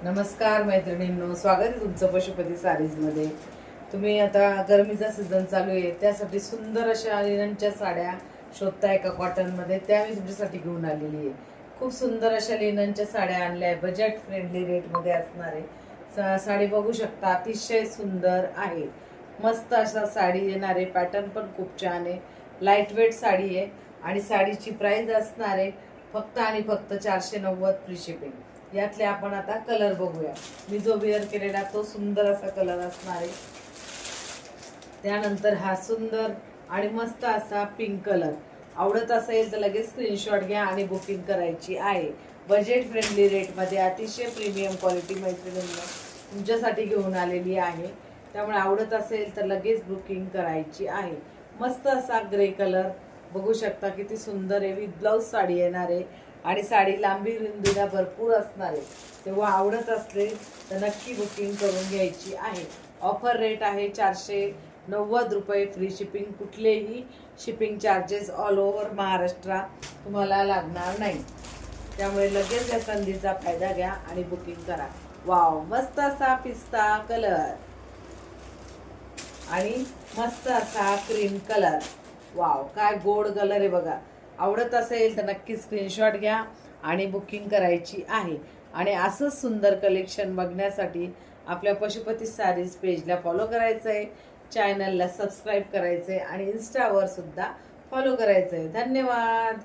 नमस्कार मैत्रिणींनो, स्वागत आहे तुमचं पशुपती साडीजमध्ये। तुम्ही आता गरमीचा सीझन चालू आहे, त्यासाठी सुंदर अशा लिननच्या साड्या शोधताय का कॉटनमध्ये? त्या मी तुमच्यासाठी घेऊन आलेली आहे। खूप सुंदर अशा लिननच्या साड्या आणल्या आहे, बजेट फ्रेंडली रेटमध्ये असणारे साडी बघू शकता, अतिशय सुंदर आहे। मस्त अशा साडी येणार आहे, पॅटर्न पण खूप छान आहे, लाईट वेट साडी आहे आणि साडीची प्राइस असणार आहे फक्त आणि फक्त 490 फ्री शिपिंग। यातले आपण आता कलर बघूया। मी जो वेअर केलेला तो सुंदर असा कलर असणार आहे, त्यानंतर हा सुंदर आणि मस्त असा पिंक कलर। आवडत असेल तर लगेच स्क्रीनशॉट घ्या आणि बुकिंग करायची आहे। बजेट फ्रेंडली रेटमध्ये अतिशय प्रीमियम क्वालिटी मैत्रिणींना तुमच्यासाठी घेऊन आलेली आहे, त्यामुळे आवडत असेल तर लगेच बुकिंग करायची आहे। मस्त असा ग्रे कलर बघू शकता, किती सुंदर आहे। विथ ब्लाउज साडी येणार आहे आणि साडी लांबी रुंदीला भरपूर असणार आहे, तेव्हा आवडत असले तर नक्की बुकिंग करून घ्यायची आहे। ऑफर रेट आहे 490 रुपये फ्री शिपिंग। कुठलेही shipping charges all over Maharashtra तुम्हाला लागणार नाही, त्यामुळे लगेच या संधीचा फायदा घ्या आणि बुकिंग करा। वाव, मस्त असा पिस्ता कलर आणि मस्त असा क्रीम कलर। वाव, काय गोड कलर आहे बघा। आवडत असेल तर नक्की स्क्रीनशॉट घ्या आणि बुकिंग करायची आहे। आणि असंच सुंदर कलेक्शन बघण्यासाठी आपल्या पशुपती साडीज पेजला फॉलो करायचं आहे, चॅनलला सबस्क्राईब करायचं आहे आणि इन्स्टावर सुद्धा फॉलो करायचं आहे। धन्यवाद।